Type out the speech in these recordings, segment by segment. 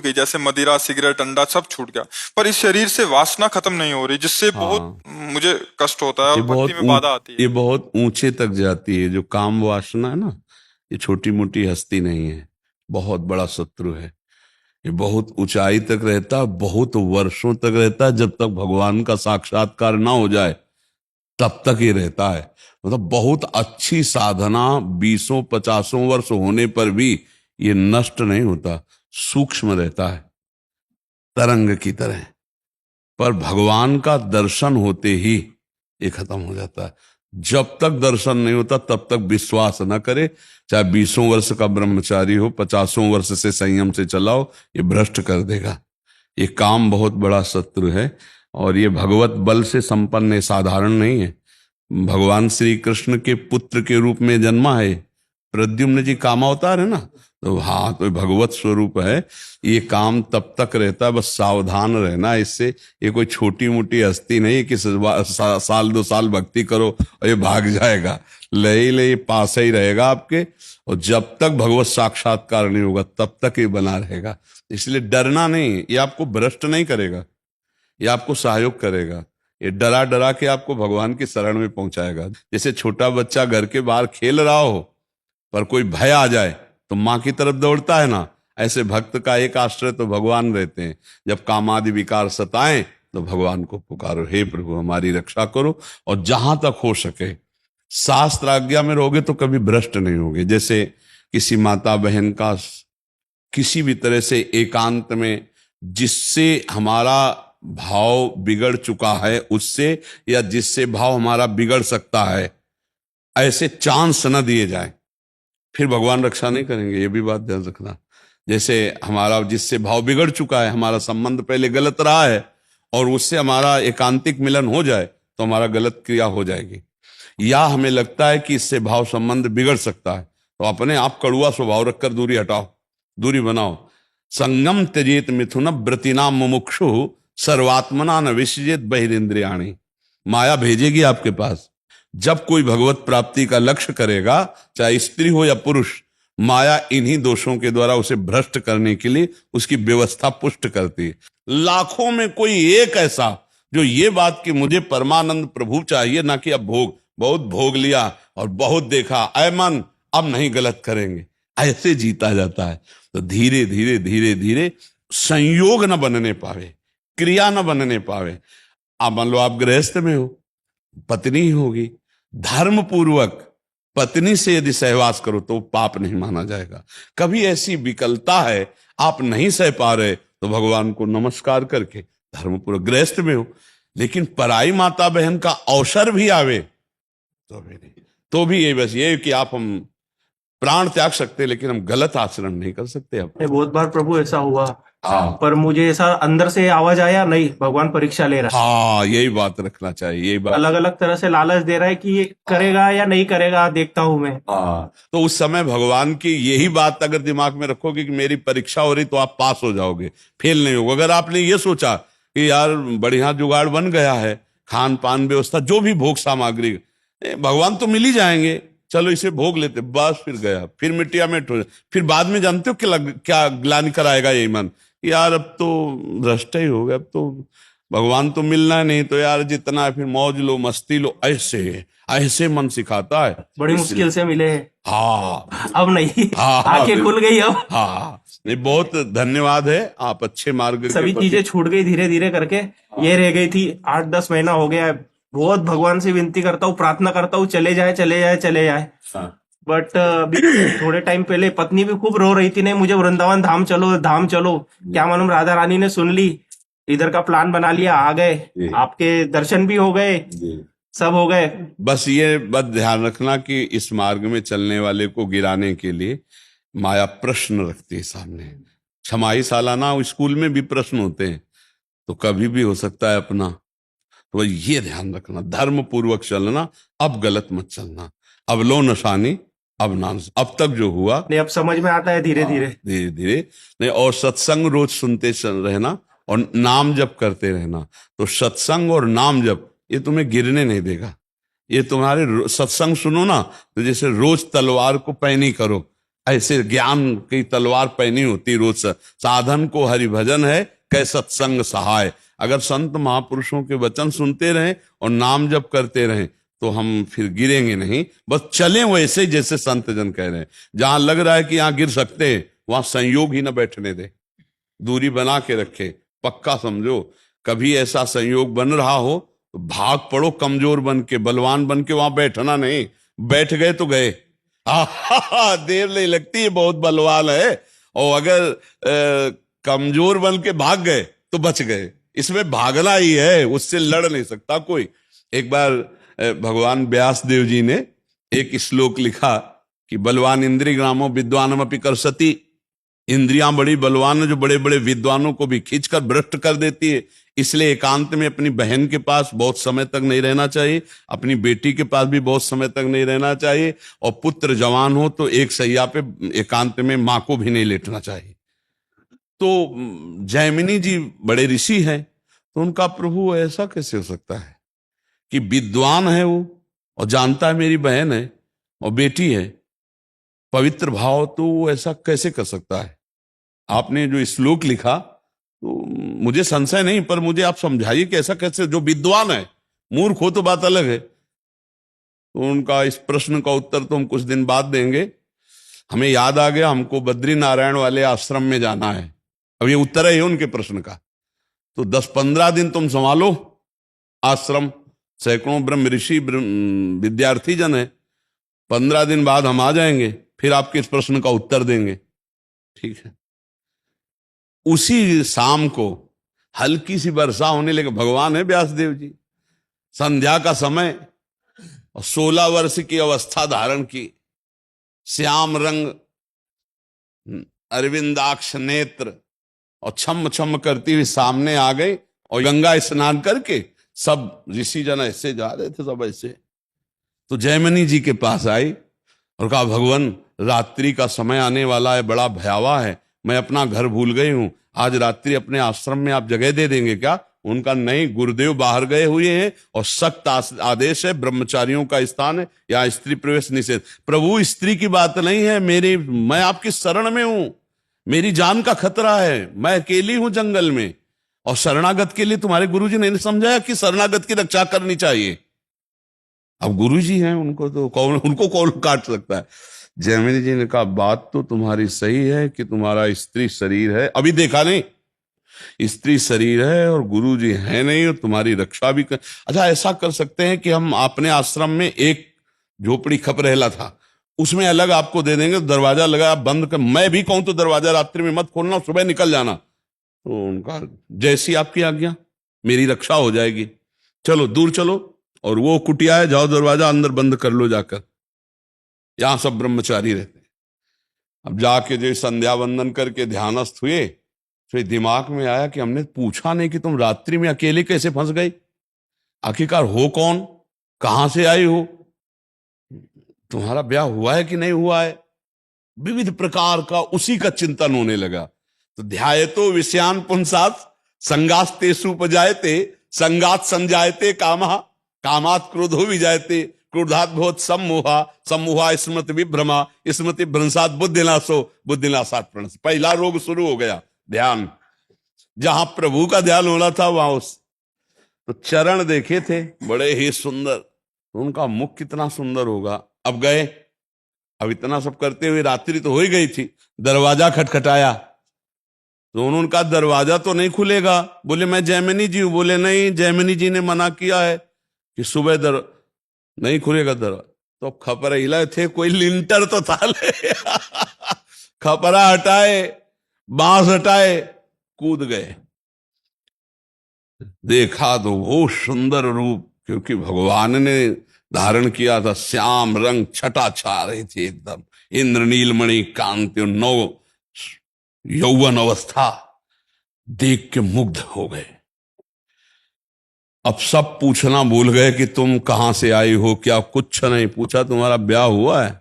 गई, जैसे मदिरा, सिगरेट, अंडा सब छूट गया, पर इस शरीर से वासना खत्म नहीं हो रही, जिससे बहुत हाँ, मुझे कष्ट होता है ये और भक्ति बहुत में बाधा आती ये है। बहुत ऊंचे तक जाती है। जो काम वासना है ना, ये छोटी मोटी हस्ती नहीं है, बहुत बड़ा शत्रु है। ये बहुत ऊंचाई तक रहता है, बहुत वर्षों तक रहता है। जब तक भगवान का साक्षात्कार ना हो जाए तब तक ये रहता है। मतलब बहुत अच्छी साधना, 20-50 वर्ष होने पर भी ये नष्ट नहीं होता, सूक्ष्म रहता है, तरंग की तरह। पर भगवान का दर्शन होते ही ये खत्म हो जाता है। जब तक दर्शन नहीं होता तब तक विश्वास न करे। चाहे 20 वर्ष का ब्रह्मचारी हो, 50 वर्ष से संयम से चलाओ, ये भ्रष्ट कर देगा। ये काम बहुत बड़ा शत्रु है। और ये भगवत बल से संपन्न है, साधारण नहीं है। भगवान श्री कृष्ण के पुत्र के रूप में जन्मा है। प्रद्युम्न जी कामावतार है ना, तो हाँ, तो भगवत स्वरूप है। ये काम तब तक रहता है, बस सावधान रहना इससे। ये कोई छोटी मोटी हस्ती नहीं कि साल 2 साल भक्ति करो और ये भाग जाएगा। ले पास ही रहेगा आपके, और जब तक भगवत साक्षात्कार नहीं होगा तब तक ये बना रहेगा। इसलिए डरना नहीं, ये आपको भ्रष्ट नहीं करेगा, ये आपको सहयोग करेगा। ये डरा डरा के आपको भगवान की शरण में पहुंचाएगा। जैसे छोटा बच्चा घर के बाहर खेल रहा हो, पर कोई भय आ जाए तो माँ की तरफ दौड़ता है ना, ऐसे भक्त का एक आश्रय तो भगवान रहते हैं। जब कामादि विकार सताएं तो भगवान को पुकारो, हे प्रभु हमारी रक्षा करो। और जहां तक हो सके शास्त्र आज्ञा में रहोगे तो कभी भ्रष्ट नहीं होगे। जैसे किसी माता बहन का किसी भी तरह से एकांत में जिससे हमारा भाव बिगड़ चुका है उससे, या जिससे भाव हमारा बिगड़ सकता है, ऐसे चांस न दिए जाए, फिर भगवान रक्षा नहीं करेंगे। ये भी बात ध्यान रखना। जैसे हमारा जिससे भाव बिगड़ चुका है, हमारा संबंध पहले गलत रहा है, और उससे हमारा एकांतिक मिलन हो जाए तो हमारा गलत क्रिया हो जाएगी। या हमें लगता है कि इससे भाव संबंध बिगड़ सकता है, तो अपने आप कड़ुआ स्वभाव रखकर दूरी हटाओ, दूरी बनाओ। संगम त्यजेत मिथुन व्रतिनाम मुमुक्षु सर्वात्मना न विसृजेत बहिरिंद्रियाणि। माया भेजेगी आपके पास। जब कोई भगवत प्राप्ति का लक्ष्य करेगा, चाहे स्त्री हो या पुरुष, माया इन्हीं दोषों के द्वारा उसे भ्रष्ट करने के लिए उसकी व्यवस्था पुष्ट करती है। लाखों में कोई एक ऐसा जो ये बात कि मुझे परमानंद प्रभु चाहिए, ना कि अब भोग, बहुत भोग लिया और बहुत देखा, ऐ मन अब नहीं गलत करेंगे, ऐसे जीता जाता है। तो धीरे धीरे धीरे धीरे संयोग न बनने पावे, क्रिया न बनने पावे। अब मान लो आप गृहस्थ में हो, पत्नी होगी, धर्म पूर्वक पत्नी से यदि सहवास करो तो पाप नहीं माना जाएगा। कभी ऐसी विकलता है, आप नहीं सह पा रहे, तो भगवान को नमस्कार करके धर्म पूर्वक गृहस्थ में हो। लेकिन पराई माता बहन का अवसर भी आवे तो भी नहीं। तो भी ये बस ये कि आप हम प्राण त्याग सकते हैं, लेकिन हम गलत आचरण नहीं कर सकते। अब बहुत बार प्रभु ऐसा हुआ, हाँ, पर मुझे ऐसा अंदर से आवाज आया, नहीं भगवान परीक्षा ले रहा है। हाँ, यही बात रखना चाहिए, यही बात। अलग अलग तरह से लालच दे रहा है कि ये करेगा या नहीं करेगा, देखता हूं मैं। हाँ, तो उस समय भगवान की यही बात अगर दिमाग में रखोगे कि मेरी परीक्षा हो रही तो आप पास हो जाओगे, फेल नहीं होगा। अगर आपने ये सोचा कि यार बढ़िया जुगाड़ बन गया है, खान पान व्यवस्था, जो भी भोग सामग्री, भगवान तो मिल ही जाएंगे, चलो इसे भोग लेते, बस फिर गया, फिर मिट्टिया मिट हो। फिर बाद में जानते हो क्या ग्लानि कराएगा ये मन, यार अब तो भ्रष्ट ही हो गया, अब तो भगवान तो मिलना नहीं, तो यार जितना है फिर मौज लो, मस्ती लो, ऐसे ऐसे मन सिखाता है। बड़ी मुश्किल से मिले हैं। हाँ, अब नहीं, हाँ, आंखें खुल गई अब। हाँ, नहीं, बहुत धन्यवाद है, आप अच्छे मार्ग सभी चीजें छूट गई धीरे धीरे करके। ये रह गई थी, 8-10 महीना हो गया है। बहुत भगवान से विनती करता हूँ, प्रार्थना करता हूँ, चले जाए चले जाए चले जाए। बट अभी थोड़े टाइम पहले पत्नी भी खूब रो रही थी, नहीं मुझे वृंदावन धाम चलो, धाम चलो। क्या मालूम राधा रानी ने सुन ली, इधर का प्लान बना लिया, आ गए, आपके दर्शन भी हो गए, सब हो गए। बस ये बात ध्यान रखना कि इस मार्ग में चलने वाले को गिराने के लिए माया प्रश्न रखती है सामने। छमाही सालाना स्कूल में भी प्रश्न होते हैं, तो कभी भी हो सकता है अपना। तो ये ध्यान रखना, धर्म पूर्वक चलना, अब गलत मत चलना। अब लो नशानी, अब नान, अब तक जो हुआ नहीं, अब समझ में आता है धीरे धीरे धीरे धीरे। नहीं, और सत्संग रोज सुनते रहना और नाम जप करते रहना। तो सत्संग और नाम जप ये तुम्हें गिरने नहीं देगा। ये तुम्हारे सत्संग सुनो ना, तो जैसे रोज तलवार को पैनी करो, ऐसे ज्ञान की तलवार पहनी होती रोज साधन को हरि भजन है कै सत्संग सहाय। अगर संत महापुरुषों के वचन सुनते रहें और नाम जप करते रहें तो हम फिर गिरेंगे नहीं, बस चलें वैसे ही जैसे संत जन कह रहे हैं। जहां लग रहा है कि यहां गिर सकते हैं वहां संयोग ही ना बैठने दे, दूरी बना के रखे। पक्का समझो कभी ऐसा संयोग बन रहा हो तो भाग पड़ो कमजोर बन के, बलवान बन के वहां बैठना नहीं। बैठ गए तो गए, देर नहीं लगती है, बहुत बलवान है। और अगर कमजोर बन के भाग गए तो बच गए। इसमें भागना ही है, उससे लड़ नहीं सकता कोई। एक बार भगवान व्यास देव जी ने एक श्लोक लिखा कि बलवान इंद्रिय ग्रामो विद्वानमपि करसति। इंद्रियां बड़ी बलवान है जो बड़े बड़े विद्वानों को भी खींचकर भ्रष्ट कर देती है। इसलिए एकांत में अपनी बहन के पास बहुत समय तक नहीं रहना चाहिए, अपनी बेटी के पास भी बहुत समय तक नहीं रहना चाहिए, और पुत्र जवान हो तो एक सैया पे एकांत में मां को भी नहीं लेटना चाहिए। तो जैमिनी जी बड़े ऋषि हैं, तो उनका प्रभु ऐसा कैसे हो सकता है कि विद्वान है वो और जानता है मेरी बहन है और बेटी है, पवित्र भाव, तो वो ऐसा कैसे कर सकता है। आपने जो श्लोक लिखा तो मुझे संशय नहीं, पर मुझे आप समझाइए कि ऐसा कैसे, जो विद्वान है, मूर्ख हो तो बात अलग है। तो उनका इस प्रश्न का उत्तर तो हम कुछ दिन बाद देंगे। हमें याद आ गया हमको बद्री नारायण वाले आश्रम में जाना है। अब ये उत्तर है उनके प्रश्न का। तो 10-15 दिन तुम संभालो आश्रम, सैकड़ों ब्रह्म ऋषि विद्यार्थी जन है। 15 दिन बाद हम आ जाएंगे, फिर आपके इस प्रश्न का उत्तर देंगे, ठीक है। उसी शाम को हल्की सी वर्षा होने लगी। भगवान है व्यासदेव जी, संध्या का समय, और 16 वर्ष की अवस्था धारण की, श्याम रंग, अरविंदाक्ष नेत्र, और छम छम करती हुई सामने आ गई। और गंगा स्नान करके सब ऋषि जन ऐसे जा रहे थे, सब ऐसे। तो जयमिनी जी के पास आई और कहा भगवान रात्रि का समय आने वाला है, बड़ा भयावह है, मैं अपना घर भूल गई हूं, आज रात्रि अपने आश्रम में आप जगह दे देंगे क्या। उनका नहीं, गुरुदेव बाहर गए हुए हैं और सख्त आदेश है, ब्रह्मचारियों का स्थान है, यहाँ स्त्री प्रवेश निषेध। प्रभु स्त्री की बात नहीं है, मैं आपकी शरण में हूं, मेरी जान का खतरा है, मैं अकेली हूं जंगल में, और शरणागत के लिए तुम्हारे गुरुजी ने समझाया कि शरणागत की रक्षा करनी चाहिए। अब गुरुजी हैं, उनको कौन काट सकता है। जयमिनी जी ने कहा बात तो तुम्हारी सही है कि तुम्हारा स्त्री शरीर है, अभी देखा नहीं, स्त्री शरीर है और गुरु जी है नहीं, और तुम्हारी रक्षा भी कर। अच्छा ऐसा कर सकते हैं कि हम अपने आश्रम में एक झोपड़ी खपरेला था, उसमें अलग आपको दे देंगे, दरवाजा लगा, आप बंद कर, मैं भी कहूं तो दरवाजा रात्रि में मत खोलना, सुबह निकल जाना। तो उनका जैसी आपकी आज्ञा, मेरी रक्षा हो जाएगी, चलो दूर चलो, और वो कुटिया है, जाओ दरवाजा अंदर बंद कर लो जाकर, यहां सब ब्रह्मचारी रहते। अब जाके जो संध्या वंदन करके ध्यानस्थ हुए, फिर दिमाग में आया कि हमने पूछा नहीं कि तुम रात्रि में अकेले कैसे फंस गई, आखिरकार हो कौन, कहां से आई हो, तुम्हारा ब्याह हुआ है कि नहीं हुआ है, विविध प्रकार का उसी का चिंतन होने लगा। तो ध्यायतो विषयान पुंसात संगास्तेषु उपजायते, संगात संजायते कामः, कामात् क्रोधो विजायते, क्रोधात् भवति सम्मोहा, सम्मोहा स्मृति विभ्रमा, स्मृति भ्रंशात् बुद्धिनाशो, बुद्धिनाशात् प्रणश। पहला रोग शुरू हो गया, ध्यान। जहां प्रभु का ध्यान होना था वहां उस तो चरण देखे थे बड़े ही सुंदर, तो उनका मुख कितना सुंदर होगा। अब गए, अब इतना सब करते हुए रात्रि तो हो ही गई थी, दरवाजा खटखटाया, तो उन्होंने कहा दरवाजा तो नहीं खुलेगा। बोले मैं जयमिनी जी हूं। बोले नहीं, जयमिनी जी ने मना किया है कि सुबह नहीं खुलेगा दरवाजा। तो खपरा हिलाए थे, कोई लिंटर तो था ले खपरा हटाए, बांस हटाए, कूद गए। देखा तो वो सुंदर रूप, क्योंकि भगवान ने धारण किया था, श्याम रंग, छटा छा रही थी एकदम, इंद्रनील मणि कांति, नौ यौवन अवस्था, देख के मुग्ध हो गए। अब सब पूछना भूल गए कि तुम कहां से आई हो, क्या कुछ नहीं पूछा, तुम्हारा ब्याह हुआ है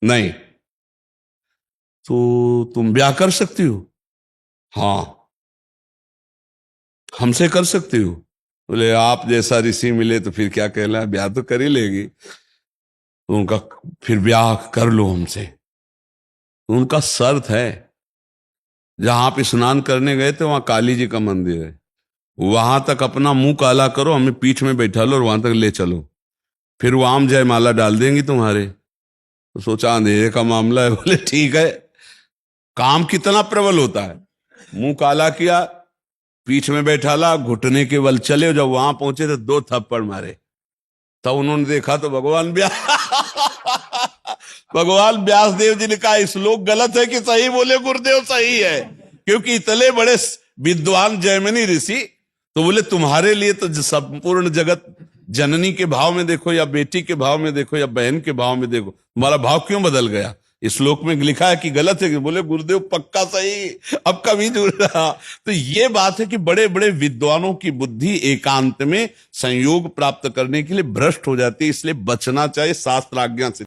नहीं, तो तुम ब्याह कर सकती हो, हाँ हमसे कर सकती हो। बोले आप जैसा ऋषि मिले तो फिर क्या कहला, ब्याह तो कर ही लेगी। तो उनका फिर ब्याह कर लो हमसे। तो उनका शर्त है, जहां आप स्नान करने गए थे वहां काली जी का मंदिर है, वहां तक अपना मुंह काला करो, हमें पीठ में बैठा लो और वहां तक ले चलो, फिर वो आम जयमाला डाल देंगी तुम्हारे। तो सोचा अंधेरे का मामला है, बोले ठीक है। काम कितना प्रबल होता है, मुंह काला किया, पीठ में बैठा ला, घुटने के बल चले। जब वहां पहुंचे तो 2 थप्पड़ मारे। तब उन्होंने देखा तो भगवान भगवान व्यास देव जी ने कहा श्लोक गलत है कि सही? बोले गुरुदेव सही है, क्योंकि इतने बड़े विद्वान जैमिनी ऋषि, तो बोले तुम्हारे लिए तो संपूर्ण जगत जननी के भाव में देखो या बेटी के भाव में देखो या बहन के भाव में देखो, तुम्हारा भाव क्यों बदल गया? इस श्लोक में लिखा है कि गलत है कि? बोले गुरुदेव पक्का सही, अब कभी जुड़ रहा। तो ये बात है कि बड़े बड़े विद्वानों की बुद्धि एकांत में संयोग प्राप्त करने के लिए भ्रष्ट हो जाती है, इसलिए बचना चाहिए शास्त्र आज्ञा से।